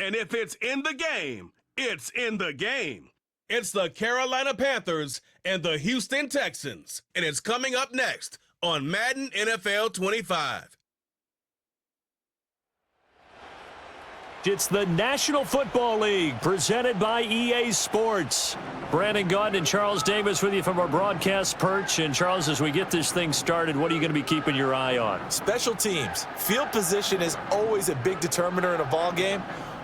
And if it's in the game, it's in the game. It's the Carolina Panthers and the Houston Texans, and it's coming up next on Madden NFL 25. It's the National Football League presented by EA Sports. Brandon Gaudin and Charles Davis with you from our broadcast perch. And Charles, as we get this thing started, what are you going to be keeping your eye on? Special teams. Field position is always a big determiner in a ball game.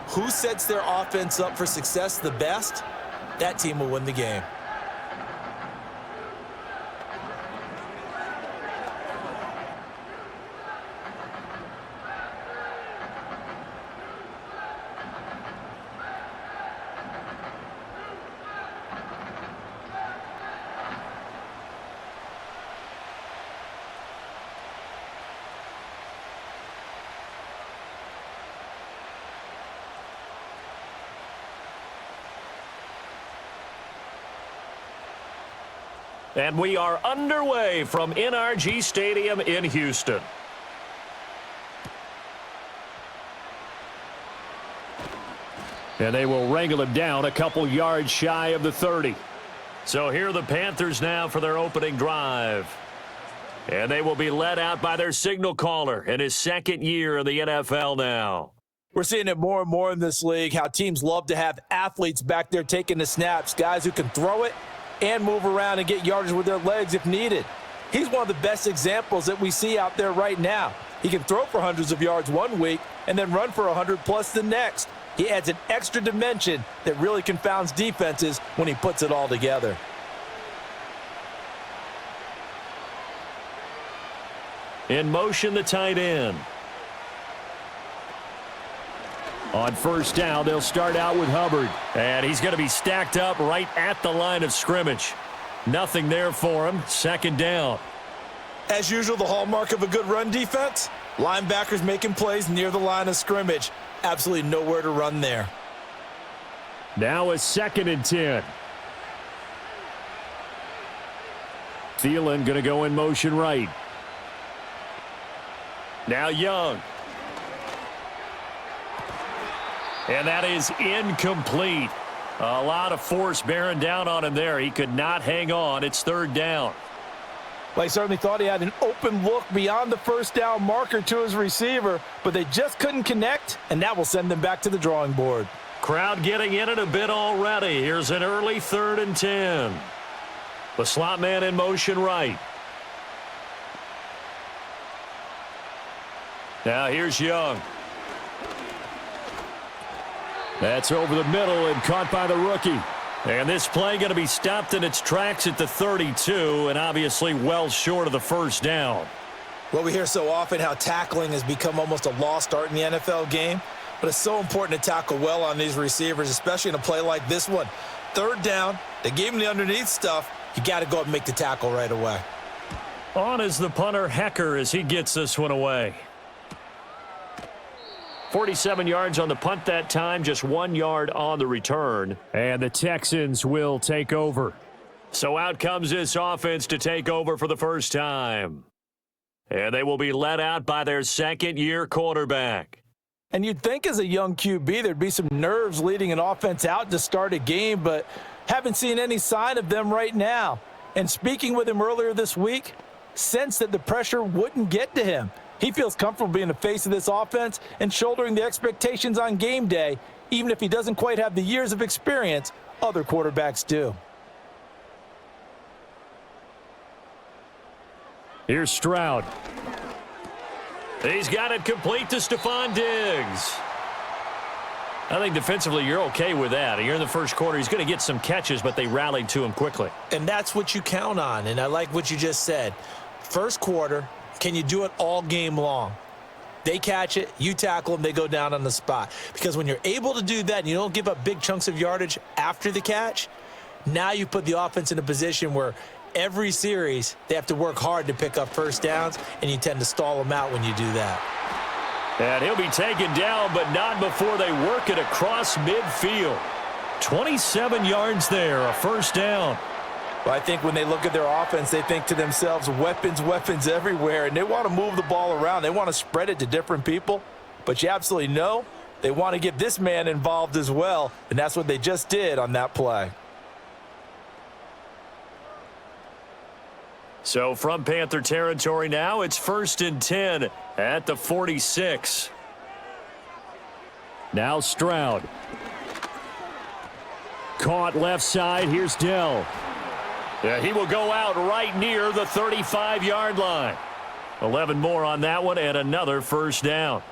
Who sets their offense up for success the best? That team will win the game. And we are underway from NRG Stadium in Houston. And they will wrangle him down a couple yards shy of the 30. So here are the Panthers now for their opening drive. And they will be led out by their signal caller in his second year in the NFL now. We're seeing it more and more in this league, how teams love to have athletes back there taking the snaps, guys who can throw it and move around and get yardage with their legs if needed. He's one of the best examples that we see out there right now. He can throw for hundreds of yards one week and then run for 100+ the next. He adds an extra dimension that really confounds defenses when he puts it all together. In motion, the tight end. On first down, they'll start out with Hubbard. And he's going to be stacked up right at the line of scrimmage. Nothing there for him. Second down. As usual, the hallmark of a good run defense, linebackers making plays near the line of scrimmage. Absolutely nowhere to run there. Now a 2nd and 10. Thielen going to go in motion right. Now Young. And that is incomplete. A lot of force bearing down on him there. He could not hang on. It's 3rd down. Well, he certainly thought he had an open look beyond the first down marker to his receiver, but they just couldn't connect, and that will send them back to the drawing board. Crowd getting in it a bit already. Here's an early 3rd and 10. The slot man in motion right. Now here's Young. That's over the middle and caught by the rookie. And this play going to be stopped in its tracks at the 32, and obviously well short of the first down. Well, we hear so often how tackling has become almost a lost art in the NFL game, but it's so important to tackle well on these receivers, especially in a play like this one. 3rd down, they gave him the underneath stuff. You got to go up and make the tackle right away. On is the punter Hecker as he gets this one away. 47 yards on the punt that time, just 1 yard on the return. And the Texans will take over. So out comes this offense to take over for the first time. And they will be led out by their second-year quarterback. And you'd think as a young QB there'd be some nerves leading an offense out to start a game, but haven't seen any sign of them right now. And speaking with him earlier this week, sensed that the pressure wouldn't get to him. He feels comfortable being the face of this offense and shouldering the expectations on game day, even if he doesn't quite have the years of experience other quarterbacks do. Here's Stroud. He's got it complete to Stephon Diggs. I think defensively you're okay with that. You're in the first quarter. He's going to get some catches, but they rallied to him quickly. And that's what you count on, and I like what you just said. First quarter, can you do it all game long? They catch it, you tackle them, they go down on the spot. Because when you're able to do that and you don't give up big chunks of yardage after the catch, now you put the offense in a position where every series they have to work hard to pick up first downs, and you tend to stall them out when you do that. And he'll be taken down, but not before they work it across midfield. 27 yards there, a first down. Well, I think when they look at their offense, they think to themselves, weapons, weapons everywhere, and they want to move the ball around. They want to spread it to different people, but you absolutely know they want to get this man involved as well, and that's what they just did on that play. So from Panther territory now, it's 1st and 10 at the 46. Now Stroud. Caught left side. Here's Dell. Yeah, he will go out right near the 35-yard line. 11 more on that one and another first down.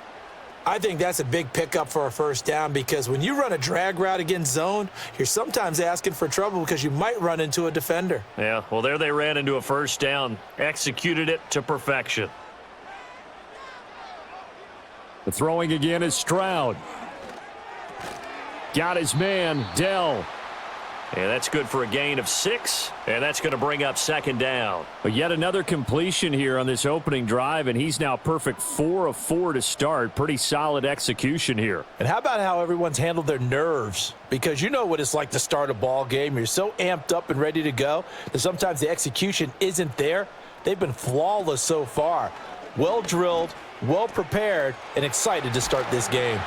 I think that's a big pickup for a first down because when you run a drag route against zone, you're sometimes asking for trouble because you might run into a defender. Yeah, well, there they ran into a first down, executed it to perfection. The throwing again is Stroud. Got his man, Dell. And that's good for a gain of 6, and that's going to bring up 2nd down. But yet another completion here on this opening drive, and he's now perfect 4 of 4 to start. Pretty solid execution here. And how about how everyone's handled their nerves? Because you know what it's like to start a ball game. You're so amped up and ready to go that sometimes the execution isn't there. They've been flawless so far. Well drilled, well prepared, and excited to start this game.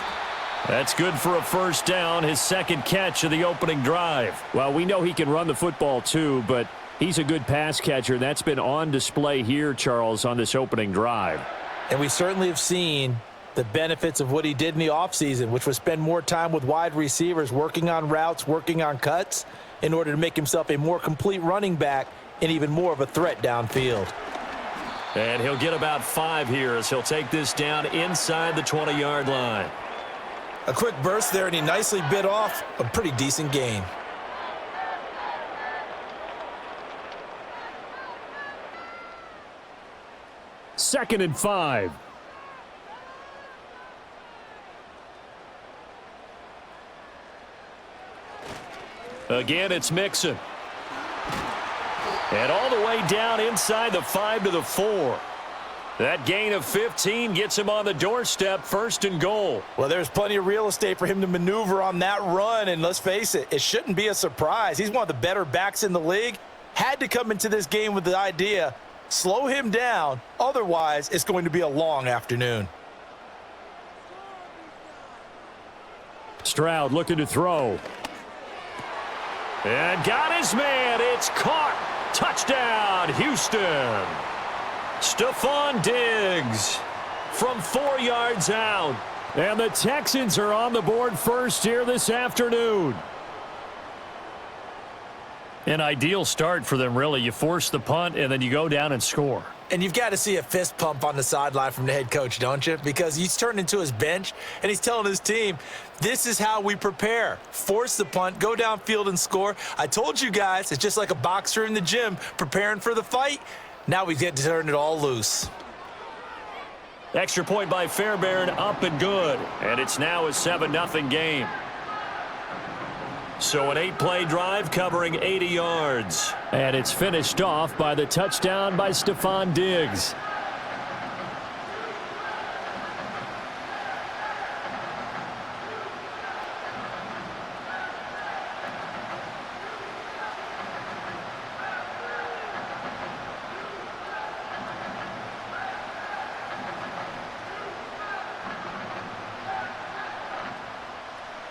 That's good for a first down, his 2nd catch of the opening drive. Well, we know he can run the football too, but he's a good pass catcher. That's been on display here, Charles, on this opening drive. And we certainly have seen the benefits of what he did in the offseason, which was spend more time with wide receivers, working on routes, working on cuts, in order to make himself a more complete running back and even more of a threat downfield. And he'll get about 5 here as he'll take this down inside the 20-yard line. A quick burst there, and he nicely bit off a pretty decent gain. Second and 5. Again, it's Mixon. And all the way down inside the 5 to the 4. That gain of 15 gets him on the doorstep, 1st and goal. Well, there's plenty of real estate for him to maneuver on that run, and let's face it, it shouldn't be a surprise. He's one of the better backs in the league. Had to come into this game with the idea, slow him down, otherwise it's going to be a long afternoon. Stroud looking to throw. And got his man. It's caught. Touchdown, Houston. Stephon Diggs from 4 yards out. And the Texans are on the board first here this afternoon. An ideal start for them, really. You force the punt, and then you go down and score. And you've got to see a fist pump on the sideline from the head coach, don't you? Because he's turned into his bench, and he's telling his team, this is how we prepare. Force the punt, go downfield and score. I told you guys, it's just like a boxer in the gym preparing for the fight. Now we get to turn it all loose. Extra point by Fairbairn, up and good. And it's now a 7-0 game. So an 8-play drive covering 80 yards. And it's finished off by the touchdown by Stephon Diggs.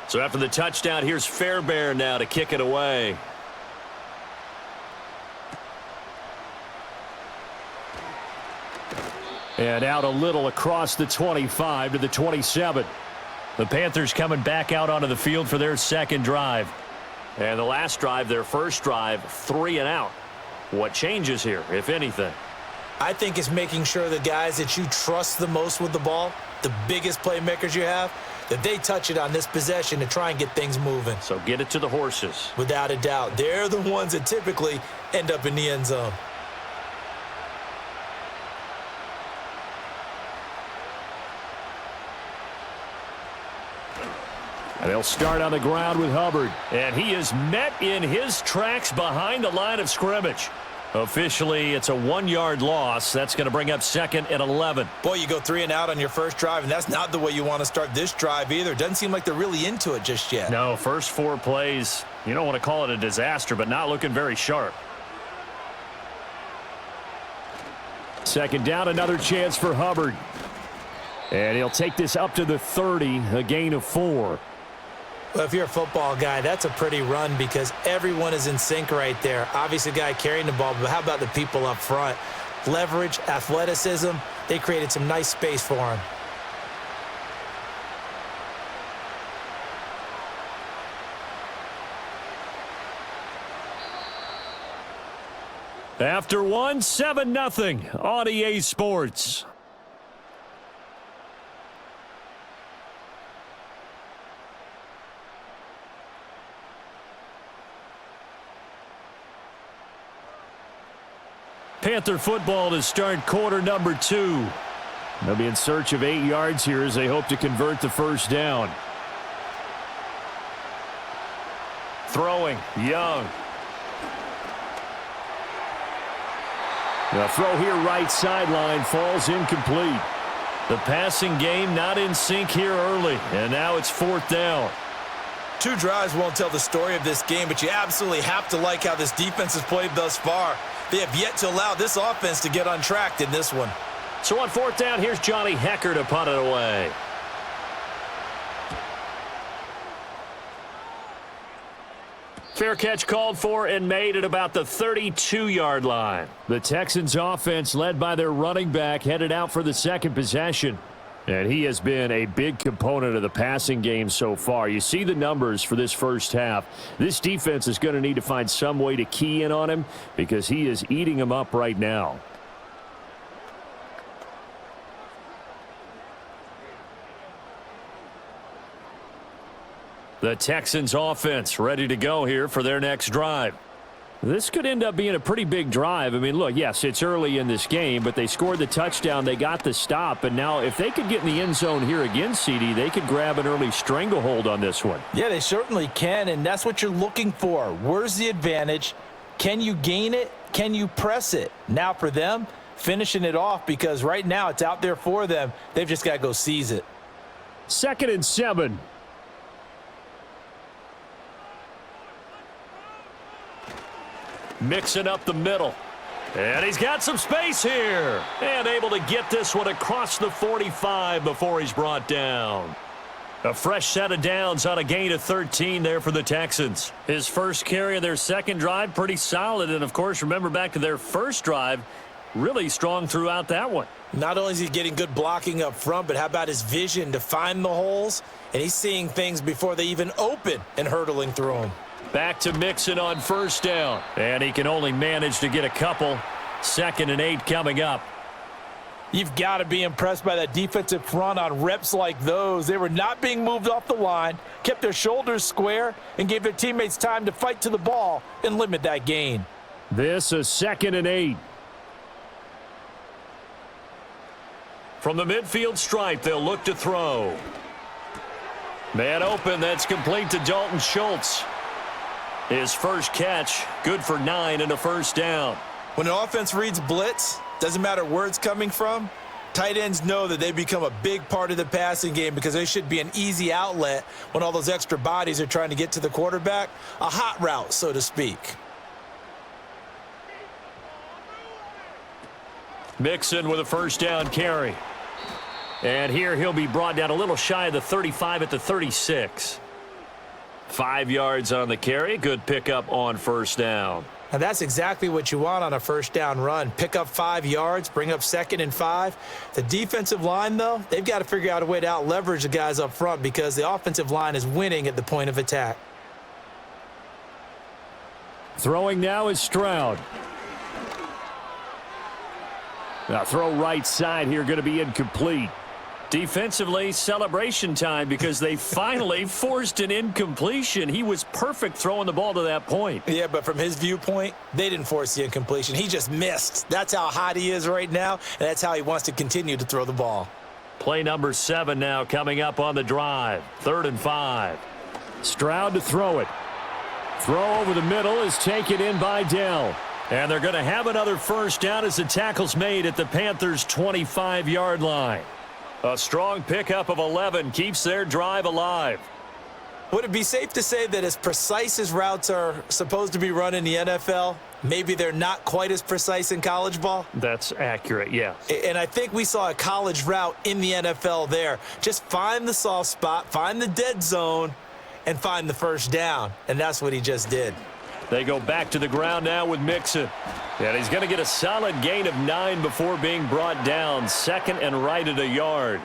So after the touchdown, here's Fairbairn now to kick it away. And out a little across the 25 to the 27. The Panthers coming back out onto the field for their 2nd drive. And the last drive, their 1st drive, 3 and out. What changes here, if anything? I think it's making sure the guys that you trust the most with the ball, the biggest playmakers you have, that they touch it on this possession to try and get things moving. So get it to the horses. Without a doubt. They're the ones that typically end up in the end zone. And they'll start on the ground with Hubbard. And he is met in his tracks behind the line of scrimmage. Officially, it's a 1-yard loss. That's going to bring up 2nd and 11. Boy, you go 3 and out on your first drive, and that's not the way you want to start this drive either. Doesn't seem like they're really into it just yet. No, first 4 plays, you don't want to call it a disaster, but not looking very sharp. 2nd down, another chance for Hubbard. And he'll take this up to the 30, a gain of 4. Well, if you're a football guy, that's a pretty run because everyone is in sync right there. Obviously, the guy carrying the ball, but how about the people up front? Leverage, athleticism, they created some nice space for him. After one, 7-0 on EA Sports. Panther football to start quarter number 2. They'll be in search of 8 yards here as they hope to convert the first down. Throwing, Young. The throw here right sideline falls incomplete. The passing game not in sync here early, and now it's 4th down. 2 drives won't tell the story of this game, but you absolutely have to like how this defense has played thus far. They have yet to allow this offense to get untracked in this one. So on 4th down, here's Johnny Hecker to punt it away. Fair catch called for and made at about the 32-yard line. The Texans offense led by their running back headed out for the second possession. And he has been a big component of the passing game so far. You see the numbers for this first half. This defense is going to need to find some way to key in on him because he is eating them up right now. The Texans offense ready to go here for their next drive. This could end up being a pretty big drive. I mean, look, yes, it's early in this game, but they scored the touchdown. They got the stop. And now if they could get in the end zone here again, CD, they could grab an early stranglehold on this one. Yeah, they certainly can, and that's what you're looking for. Where's the advantage? Can you gain it? Can you press it? Now for them, finishing it off because right now it's out there for them. They've just got to go seize it. 2nd and 7. Mixing up the middle. And he's got some space here. And able to get this one across the 45 before he's brought down. A fresh set of downs on a gain of 13 there for the Texans. His first carry of their second drive, pretty solid. And, of course, remember back to their first drive, really strong throughout that one. Not only is he getting good blocking up front, but how about his vision to find the holes? And he's seeing things before they even open and hurtling through them. Back to Mixon on 1st down. And he can only manage to get a couple. 2nd and 8 coming up. You've got to be impressed by that defensive front on reps like those. They were not being moved off the line, kept their shoulders square, and gave their teammates time to fight to the ball and limit that gain. This is 2nd and 8. From the midfield stripe, they'll look to throw. Man open, that's complete to Dalton Schultz. His first catch, good for 9 and a 1st down. When an offense reads blitz, doesn't matter where it's coming from, tight ends know that they become a big part of the passing game because they should be an easy outlet when all those extra bodies are trying to get to the quarterback. A hot route, so to speak. Mixon with a 1st down carry. And here he'll be brought down a little shy of the 35 at the 36. 5 yards on the carry. Good pickup on 1st down. And that's exactly what you want on a 1st down run. Pick up 5 yards, bring up 2nd and 5. The defensive line, though, they've got to figure out a way to out-leverage the guys up front because the offensive line is winning at the point of attack. Throwing now is Stroud. Now throw right side here, going to be incomplete. Defensively, celebration time because they finally forced an incompletion. He was perfect throwing the ball to that point. Yeah, but from his viewpoint, they didn't force the incompletion. He just missed. That's how hot he is right now, and that's how he wants to continue to throw the ball. Play number 7 now coming up on the drive. 3rd and 5. Stroud to throw it. Throw over the middle is taken in by Dell. And they're going to have another 1st down as the tackle's made at the Panthers' 25-yard line. A strong pickup of 11 keeps their drive alive. Would it be safe to say that as precise as routes are supposed to be run in the NFL, maybe they're not quite as precise in college ball? That's accurate, yeah. And I think we saw a college route in the NFL there. Just find the soft spot, find the dead zone, and find the first down. And that's what he just did. They go back to the ground now with Mixon. And he's going to get a solid gain of 9 before being brought down. Second and right at a yard.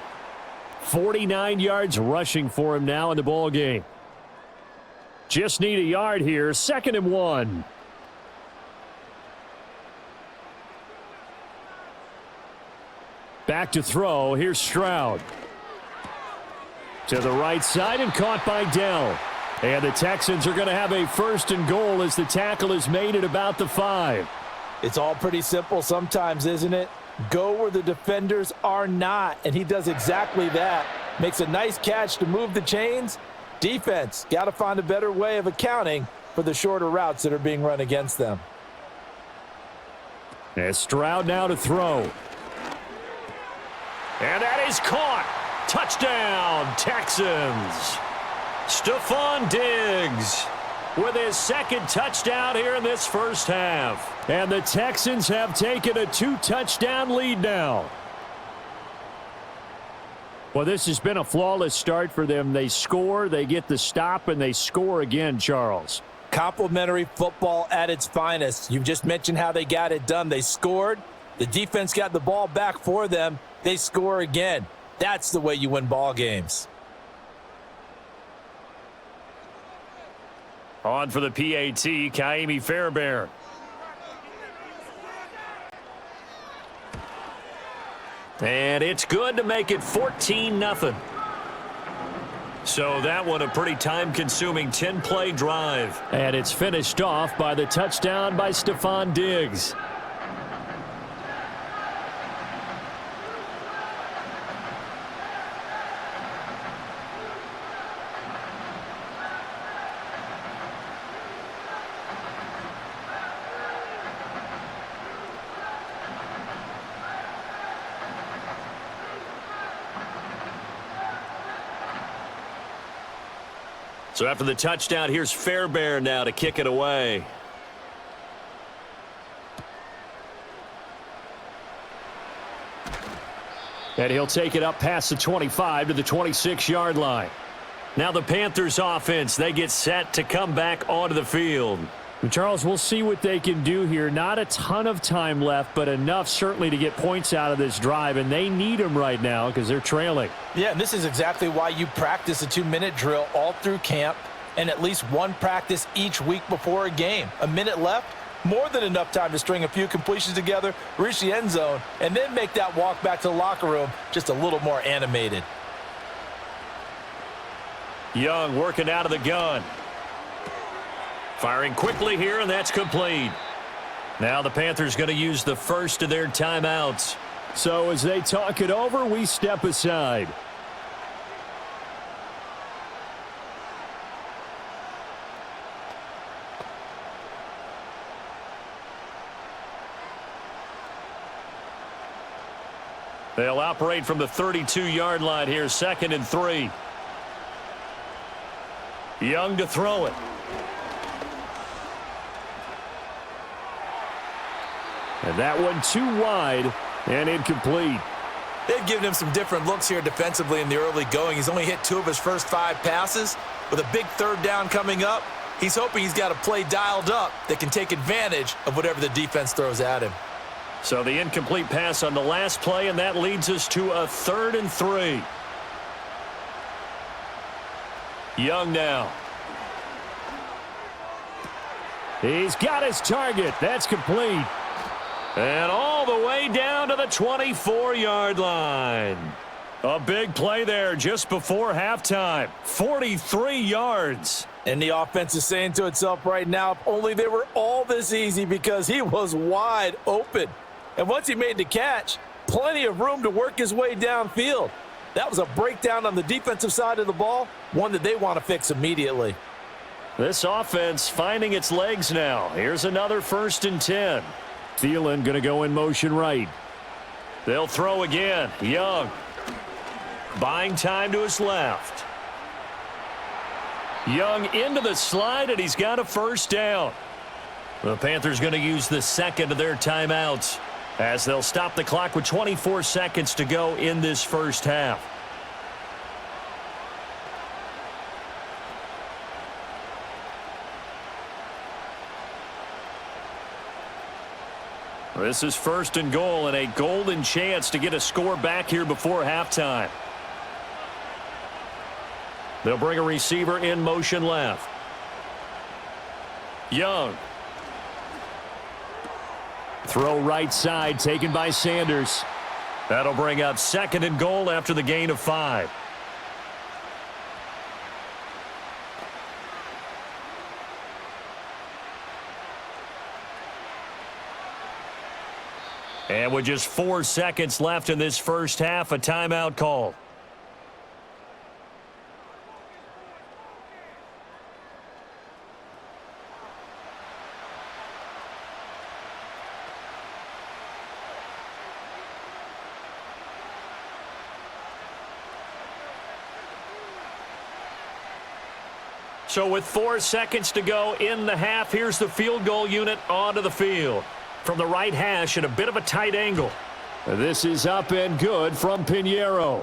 49 yards rushing for him now in the ball game. Just need a yard here. 2nd and 1. Back to throw. Here's Stroud. To the right side and caught by Dell. And the Texans are going to have a 1st and goal as the tackle is made at about the 5. It's all pretty simple sometimes, isn't it? Go where the defenders are not, and he does exactly that. Makes a nice catch to move the chains. Defense, got to find a better way of accounting for the shorter routes that are being run against them. And Stroud now to throw. And that is caught. Touchdown, Texans. Stephon Diggs with his 2nd touchdown here in this first half. And the Texans have taken a 2-touchdown lead now. Well, this has been a flawless start for them. They score, they get the stop, and they score again, Charles. Complimentary football at its finest. You've just mentioned how they got it done. They scored. The defense got the ball back for them. They score again. That's the way you win ball games. On for the PAT, Kaimi Fairbairn. And it's good to make it 14-0. So that one a pretty time-consuming 10-play drive. And it's finished off by the touchdown by Stephon Diggs. So after the touchdown, here's Fairbairn now to kick it away. And he'll take it up past the 25 to the 26-yard line. Now the Panthers offense, they get set to come back onto the field. Charles, we'll see what they can do here. Not a ton of time left, but enough certainly to get points out of this drive, and they need them right now because they're trailing. Yeah, and this is exactly why you practice a 2-minute drill all through camp and at least one practice each week before a game. A minute left, more than enough time to string a few completions together, reach the end zone, and then make that walk back to the locker room just a little more animated. Young working out of the gun. Firing quickly here, and that's complete. Now the Panthers going to use the first of their timeouts. So as they talk it over, we step aside. They'll operate from the 32-yard line here, 2nd and 3. Young to throw it. And that one too wide and incomplete. They've given him some different looks here defensively in the early going. He's only hit 2 of his first 5 passes. With a big 3rd down coming up, he's hoping he's got a play dialed up that can take advantage of whatever the defense throws at him. So the incomplete pass on the last play, and that leads us to a 3rd and 3. Young now. He's got his target. That's complete. And all the way down to the 24-yard line. A big play there just before halftime. 43 yards. And the offense is saying to itself right now, if only they were all this easy, because he was wide open. And once he made the catch, plenty of room to work his way downfield. That was a breakdown on the defensive side of the ball, one that they want to fix immediately. This offense finding its legs now. Here's another 1st and 10. Thielen going to go in motion right. They'll throw again. Young. Buying time to his left. Young into the slide, and he's got a first down. The Panthers going to use the second of their timeouts as they'll stop the clock with 24 seconds to go in this first half. This is first and goal and a golden chance to get a score back here before halftime. They'll bring a receiver in motion left. Young. Throw right side taken by Sanders. That'll bring up second and goal after the gain of 5. And with just 4 seconds left in this first half, a timeout call. So with 4 seconds to go in the half, here's the field goal unit onto the field. From the right hash at a bit of a tight angle. This is up and good from Pinheiro.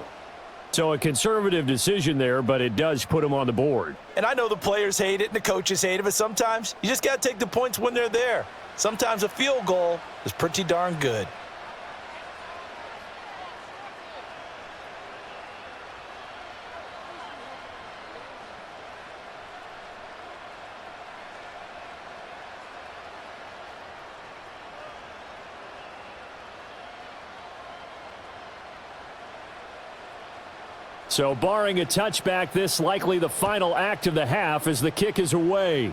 So a conservative decision there, but it does put him on the board. And I know the players hate it and the coaches hate it, but sometimes you just got to take the points when they're there. Sometimes a field goal is pretty darn good. So barring a touchback, this likely the final act of the half as the kick is away.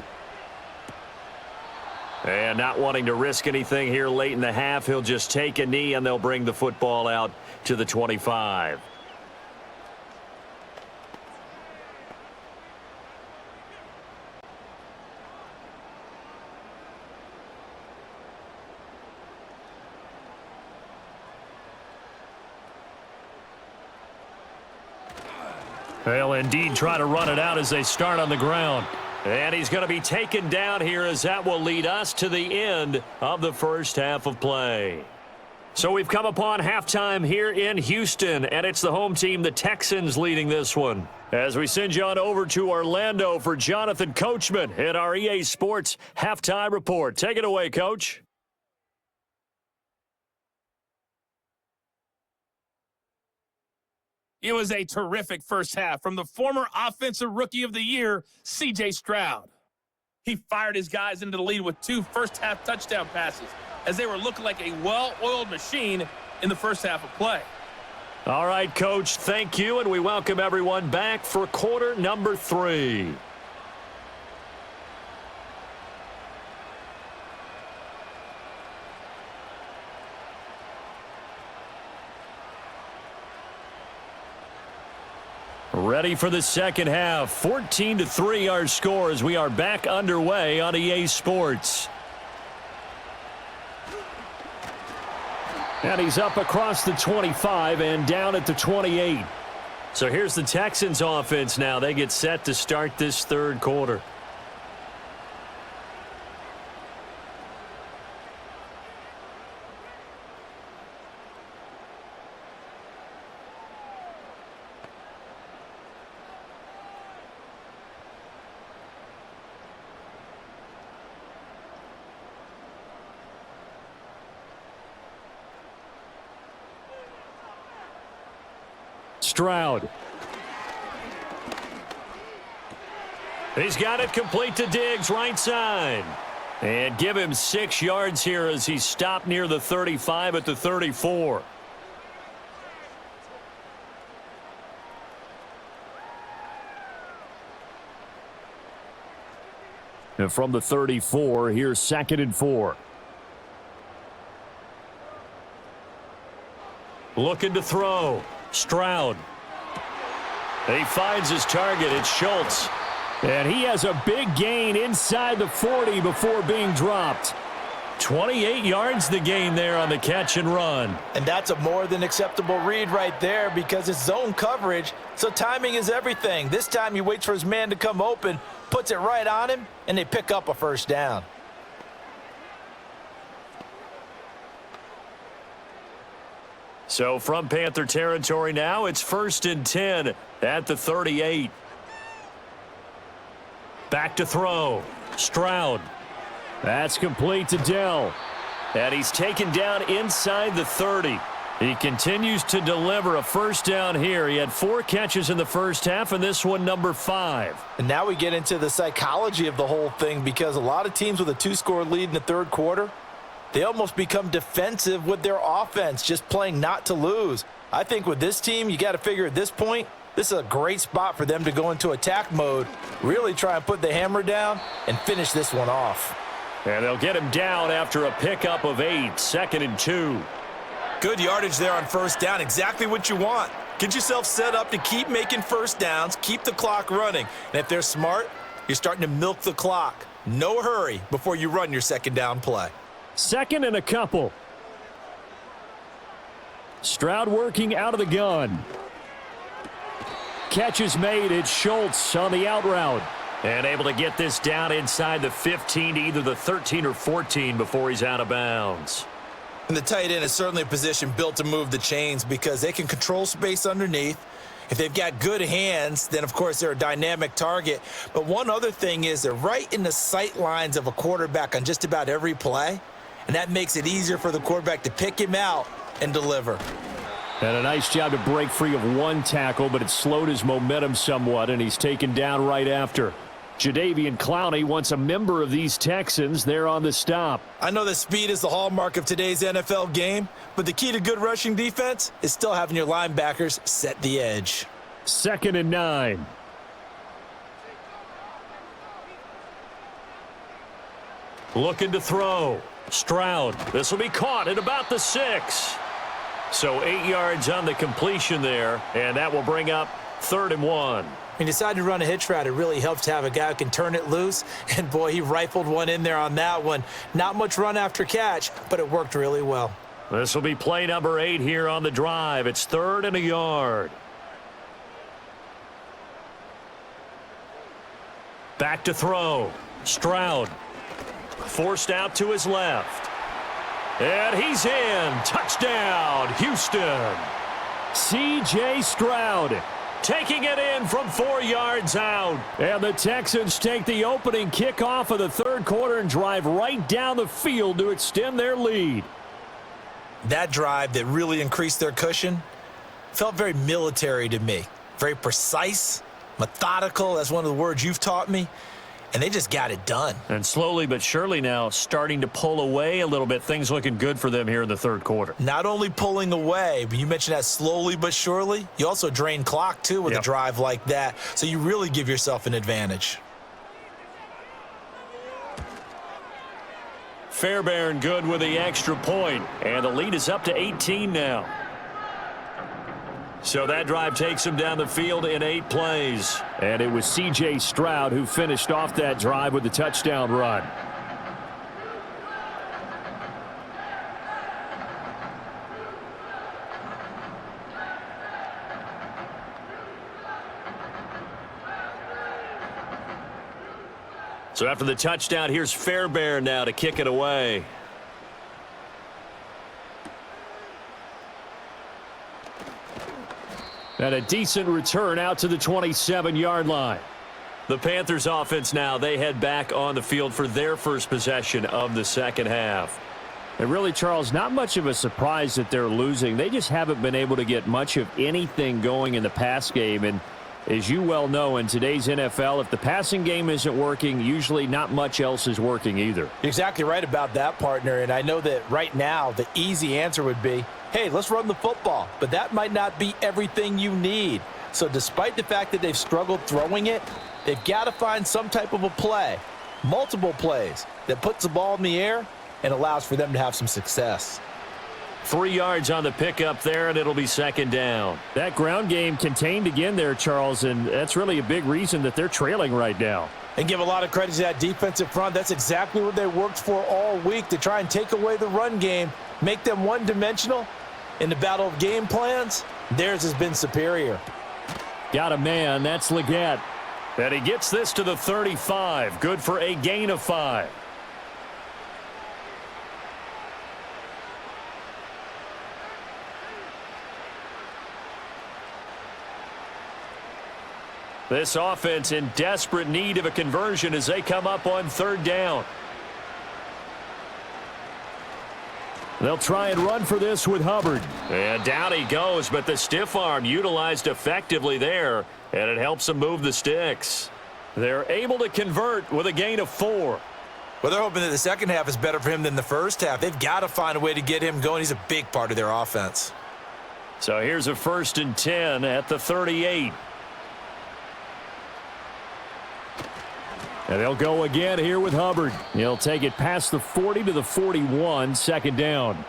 And not wanting to risk anything here late in the half, he'll just take a knee and they'll bring the football out to the 25. They'll indeed try to run it out as they start on the ground. And he's going to be taken down here as that will lead us to the end of the first half of play. So we've come upon halftime here in Houston, and it's the home team, the Texans, leading this one. As we send you on over to Orlando for Jonathan Coachman in our EA Sports Halftime Report. Take it away, Coach. It was a terrific first half from the former Offensive Rookie of the Year, C.J. Stroud. He fired his guys into the lead with 2 first-half touchdown passes as they were looking like a well-oiled machine in the first half of play. All right, Coach, thank you, and we welcome everyone back for quarter number 3. Ready for the second half. 14-3 our score as we are back underway on EA Sports. And he's up across the 25 and down at the 28. So here's the Texans offense now. They get set to start this third quarter. Stroud. He's got it complete to Diggs, right side. And give him 6 yards here as he stopped near the 35 at the 34. And from the 34, here's 2nd and 4. Looking to throw. Stroud. He finds his target. It's Schultz. And he has a big gain inside the 40 before being dropped. 28 yards the gain there on the catch and run. And that's a more than acceptable read right there because it's zone coverage, so timing is everything. This time he waits for his man to come open, puts it right on him, and they pick up a first down. So from Panther territory now, it's 1st and 10 at the 38. Back to throw. Stroud. That's complete to Dell. And he's taken down inside the 30. He continues to deliver a first down here. He had 4 catches in the first half, and this one number 5. And now we get into the psychology of the whole thing because a lot of teams with a 2-score lead in the third quarter, they almost become defensive with their offense, just playing not to lose. I think with this team, you got to figure at this point, this is a great spot for them to go into attack mode, really try and put the hammer down and finish this one off. And they'll get him down after a pickup of 8, 2nd and 2. Good yardage there on first down, exactly what you want. Get yourself set up to keep making first downs, keep the clock running. And if they're smart, you're starting to milk the clock. No hurry before you run your second down play. 2nd and a couple. Stroud working out of the gun. Catch is made. It's Schultz on the out route. And able to get this down inside the 15 to either the 13 or 14 before he's out of bounds. And the tight end is certainly a position built to move the chains because they can control space underneath. If they've got good hands, then, of course, they're a dynamic target. But one other thing is they're right in the sight lines of a quarterback on just about every play, and that makes it easier for the quarterback to pick him out and deliver. And a nice job to break free of 1 tackle, but it slowed his momentum somewhat, and he's taken down right after. Jadeveon Clowney wants a member of these Texans there on the stop. I know that speed is the hallmark of today's NFL game, but the key to good rushing defense is still having your linebackers set the edge. 2nd and 9. Looking to throw. Stroud. This will be caught at about the 6. So 8 yards on the completion there, and that will bring up 3rd and 1. When you decide to run a hitch route, it really helps to have a guy who can turn it loose. And, boy, he rifled one in there on that one. Not much run after catch, but it worked really well. This will be play number 8 here on the drive. It's 3rd and a yard. Back to throw. Stroud. Forced out to his left. And he's in. Touchdown, Houston. C.J. Stroud taking it in from 4 yards out. And the Texans take the opening kickoff of the third quarter and drive right down the field to extend their lead. That drive that really increased their cushion felt very military to me. Very precise, methodical. That's one of the words you've taught me. And they just got it done. And slowly but surely now starting to pull away a little bit. Things looking good for them here in the third quarter. Not only pulling away, but you mentioned that slowly but surely. You also drain clock, too, with a drive like that. So you really give yourself an advantage. Fairbairn good with the extra point. And the lead is up to 18 now. So that drive takes him down the field in 8 plays. And it was C.J. Stroud who finished off that drive with the touchdown run. So after the touchdown, here's Fairbairn now to kick it away. And a decent return out to the 27-yard line. The Panthers offense now, they head back on the field for their first possession of the second half. And really, Charles, not much of a surprise that they're losing. They just haven't been able to get much of anything going in the pass game. And as you well know, in today's NFL, if the passing game isn't working, usually not much else is working either. You're exactly right about that, partner. And I know that right now the easy answer would be, hey, let's run the football. But that might not be everything you need. So despite the fact that they've struggled throwing it, they've got to find some type of a play, multiple plays, that puts the ball in the air and allows for them to have some success. 3 yards on the pickup there, and it'll be second down. That ground game contained again there, Charles, and that's really a big reason that they're trailing right now. And give a lot of credit to that defensive front. That's exactly what they worked for all week, to try and take away the run game, make them one-dimensional. In the battle of game plans, theirs has been superior. Got a man. That's Leggett. And he gets this to the 35. Good for a gain of 5. This offense in desperate need of a conversion as they come up on 3rd down. They'll try and run for this with Hubbard. And down he goes, but the stiff arm utilized effectively there, and it helps them move the sticks. They're able to convert with a gain of 4. Well, they're hoping that the second half is better for him than the first half. They've got to find a way to get him going. He's a big part of their offense. So here's a 1st and 10 at the 38. And they'll go again here with Hubbard. He'll take it past the 40 to the 41, 2nd down.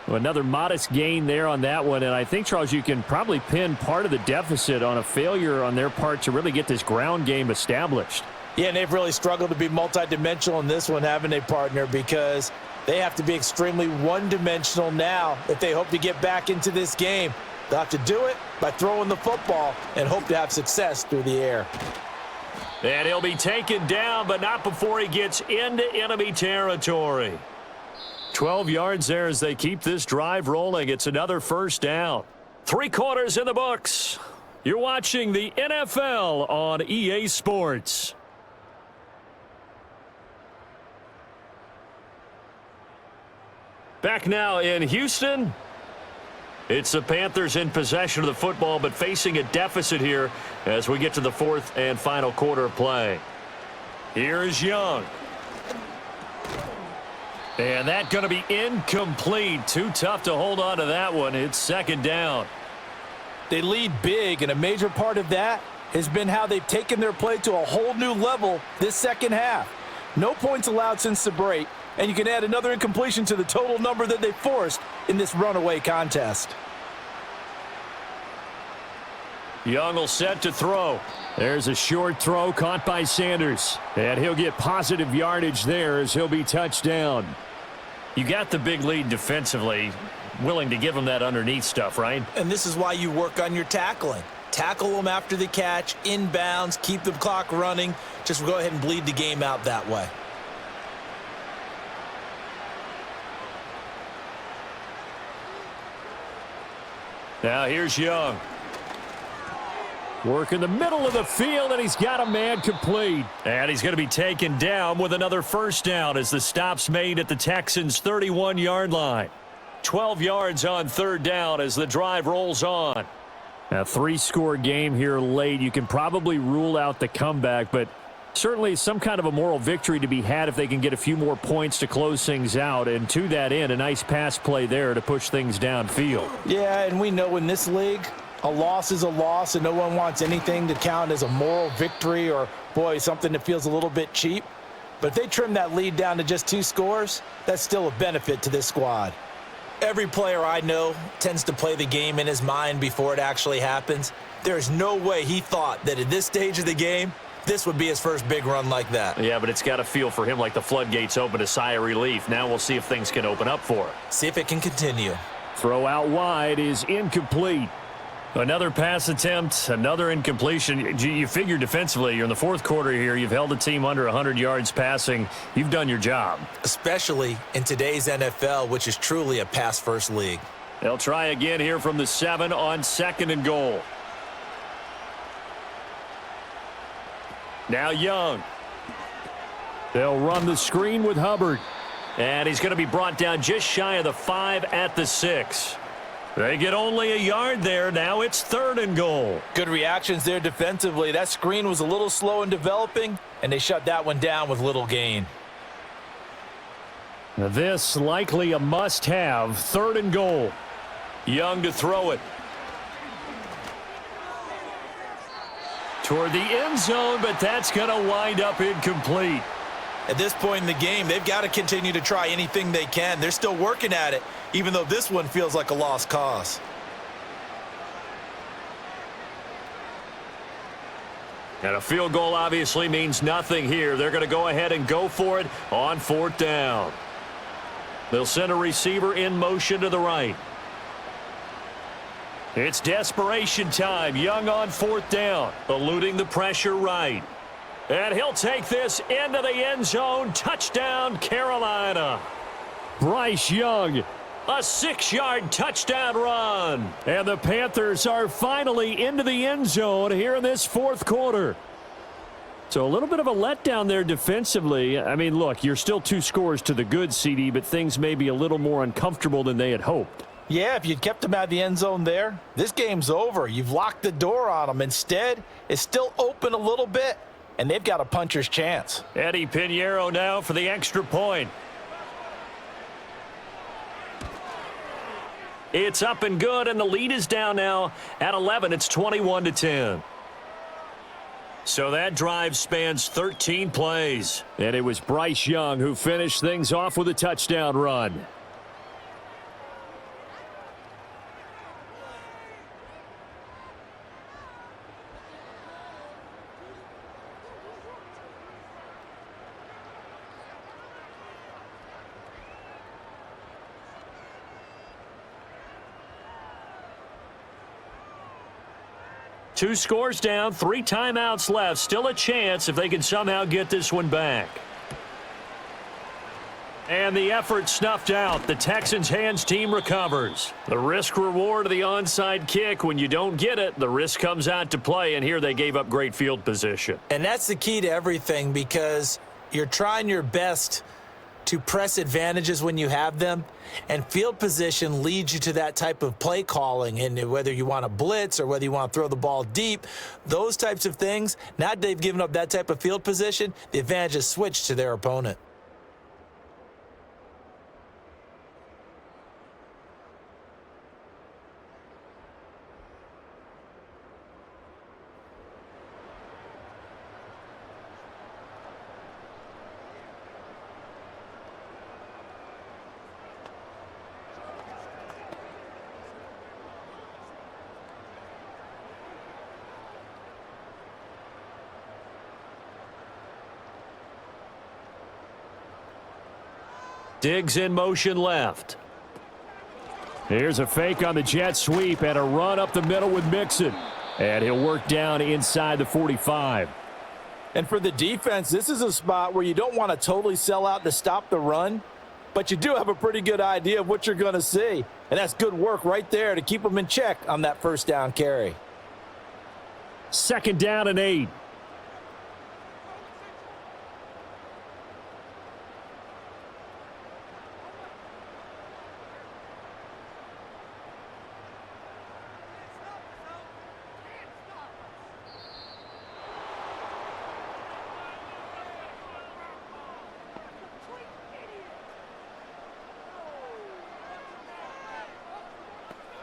Another modest gain there on that one, and I think, Charles, you can probably pin part of the deficit on a failure on their part to really get this ground game established. Yeah, and they've really struggled to be multidimensional in this one, having a partner, because they have to be extremely one-dimensional now if they hope to get back into this game. They'll have to do it by throwing the football and hope to have success through the air. And he'll be taken down, but not before he gets into enemy territory. 12 yards there as they keep this drive rolling. It's another 1st down. 3 quarters in the books. You're watching the NFL on EA Sports. Back now in Houston. It's the Panthers in possession of the football, but facing a deficit here as we get to the 4th and final quarter of play. Here is Young. And that's going to be incomplete. Too tough to hold on to that one. It's 2nd down. They lead big, and a major part of that has been how they've taken their play to a whole new level this second half. No points allowed since the break, and you can add another incompletion to the total number that they forced in this runaway contest. Young will set to throw. There's a short throw caught by Sanders. And he'll get positive yardage there as he'll be touched down. You got the big lead defensively. Willing to give him that underneath stuff, right? And this is why you work on your tackling. Tackle them after the catch, inbounds, keep the clock running. Just go ahead and bleed the game out that way. Now here's Young. Work in the middle of the field, and he's got a man complete. And he's going to be taken down with another 1st down as the stop's made at the Texans' 31-yard line. 12 yards on 3rd down as the drive rolls on. A 3-score game here late. You can probably rule out the comeback, but certainly some kind of a moral victory to be had if they can get a few more points to close things out. And to that end, a nice pass play there to push things downfield. Yeah, and we know in this league, a loss is a loss, and no one wants anything to count as a moral victory or, boy, something that feels a little bit cheap. But if they trim that lead down to just 2 scores, that's still a benefit to this squad. Every player I know tends to play the game in his mind before it actually happens. There's no way he thought that at this stage of the game, this would be his first big run like that. Yeah, but it's got to feel for him like the floodgates open, a sigh of relief. Now we'll see if things can open up for him. See if it can continue. Throw out wide is incomplete. Another pass attempt, another incompletion. You figure defensively, you're in the 4th quarter here. You've held the team under 100 yards passing. You've done your job. Especially in today's NFL, which is truly a pass-first league. They'll try again here from the 7 on 2nd and goal. Now Young. They'll run the screen with Hubbard. And he's going to be brought down just shy of the 5 at the 6. They get only a yard there. Now it's 3rd and goal. Good reactions there defensively. That screen was a little slow in developing, and they shut that one down with little gain. This likely a must-have. 3rd and goal. Young to throw it. Toward the end zone, but that's going to wind up incomplete. At this point in the game, they've got to continue to try anything they can. They're still working at it, even though this one feels like a lost cause. And a field goal obviously means nothing here. They're going to go ahead and go for it on 4th down. They'll send a receiver in motion to the right. It's desperation time. Young on 4th down, eluding the pressure right. And he'll take this into the end zone. Touchdown, Carolina. Bryce Young. A 6-yard touchdown run. And the Panthers are finally into the end zone here in this 4th quarter. So a little bit of a letdown there defensively. I mean, look, you're still 2 scores to the good, CD, but things may be a little more uncomfortable than they had hoped. Yeah, if you'd kept them out of the end zone there, this game's over. You've locked the door on them. Instead, it's still open a little bit, and they've got a puncher's chance. Eddie Pinheiro now for the extra point. It's up and good, and the lead is down now at 11. It's 21-10. So that drive spans 13 plays. And it was Bryce Young who finished things off with a touchdown run. Two scores down, 3 timeouts left. Still a chance if they can somehow get this one back. And the effort snuffed out. The Texans' hands team recovers. The risk reward of the onside kick. When you don't get it, the risk comes out to play, and here they gave up great field position. And that's the key to everything, because you're trying your best to press advantages when you have them, and field position leads you to that type of play calling. And whether you want to blitz or whether you want to throw the ball deep, those types of things, now that they've given up that type of field position, the advantage is switched to their opponent. Diggs in motion left. Here's a fake on the jet sweep and a run up the middle with Mixon. And he'll work down inside the 45. And for the defense, this is a spot where you don't want to totally sell out to stop the run, but you do have a pretty good idea of what you're going to see. And that's good work right there to keep them in check on that first down carry. 2nd down and 8.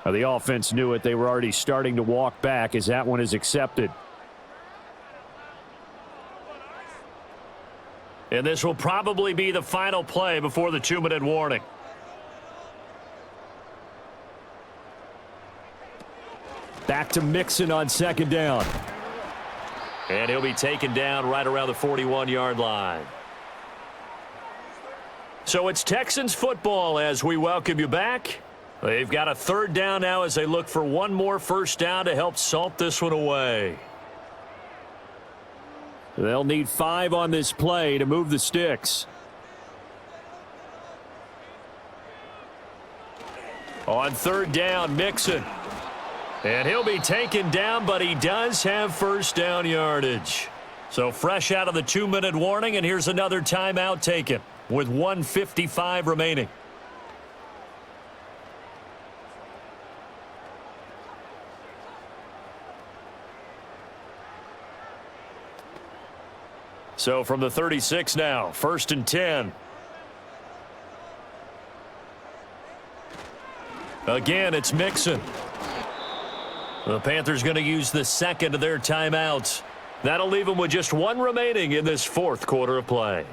The offense knew it. They were already starting to walk back as that one is accepted. And this will probably be the final play before the 2-minute warning. Back to Mixon on 2nd down. And he'll be taken down right around the 41-yard line. So it's Texans football as we welcome you back. They've got a 3rd down now as they look for one more first down to help salt this one away. They'll need 5 on this play to move the sticks. On 3rd down, Mixon. And he'll be taken down, but he does have first down yardage. So fresh out of the 2-minute warning, and here's another timeout taken with 1:55 remaining. So from the 36 now, 1st and 10. Again, it's Mixon. The Panthers going to use the 2nd of their timeouts. That'll leave them with just 1 remaining in this 4th quarter of play.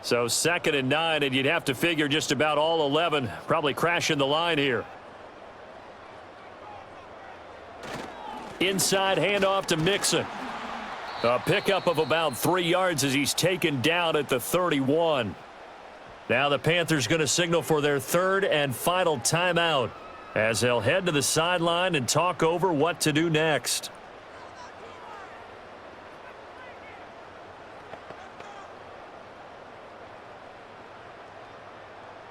So 2nd and 9, and you'd have to figure just about all 11 probably crashing the line here. Inside handoff to Mixon. A pickup of about 3 yards as he's taken down at the 31. Now the Panthers going to signal for their 3rd and final timeout as they'll head to the sideline and talk over what to do next.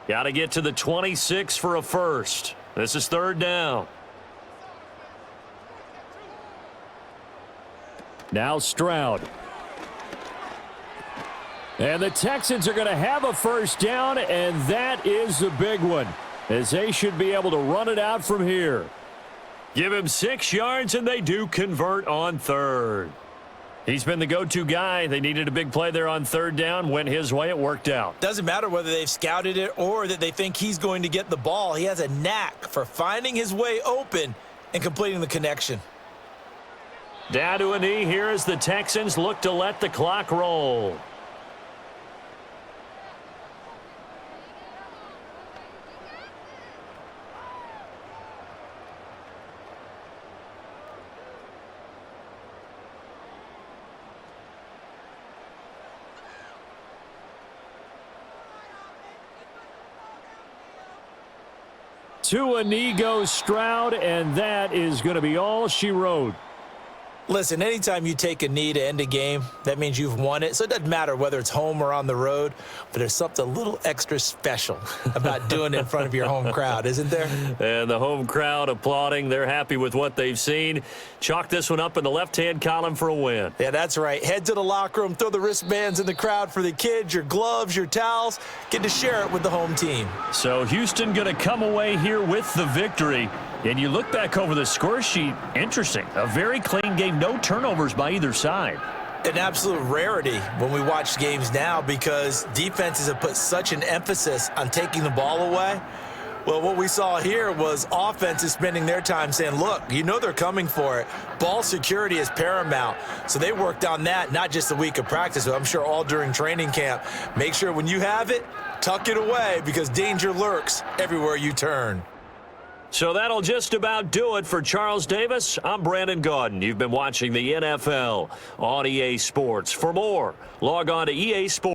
Got to get to the 26 for a first. This is 3rd down. Now Stroud. And the Texans are going to have a first down, and that is the big one, as they should be able to run it out from here. Give him 6 yards, and they do convert on 3rd. He's been the go-to guy. They needed a big play there on 3rd down. Went his way. It worked out. Doesn't matter whether they've scouted it or that they think he's going to get the ball. He has a knack for finding his way open and completing the connection. Down to a knee here as the Texans look to let the clock roll. To a knee goes Stroud, and that is going to be all she wrote. Listen, anytime you take a knee to end a game, that means you've won it. So it doesn't matter whether it's home or on the road, but there's something a little extra special about doing it in front of your home crowd, isn't there? And the home crowd applauding. They're happy with what they've seen. Chalk this one up in the left-hand column for a win. Yeah, that's right. Head to the locker room, throw the wristbands in the crowd for the kids, your gloves, your towels. Get to share it with the home team. So Houston going to come away here with the victory. And you look back over the score sheet, interesting. A very clean game, no turnovers by either side. An absolute rarity when we watch games now because defenses have put such an emphasis on taking the ball away. Well, what we saw here was offenses spending their time saying, look, you know they're coming for it. Ball security is paramount. So they worked on that, not just a week of practice, but I'm sure all during training camp. Make sure when you have it, tuck it away because danger lurks everywhere you turn. So that'll just about do it for Charles Davis. I'm Brandon Gaudin. You've been watching the NFL on EA Sports. For more, log on to EA Sports.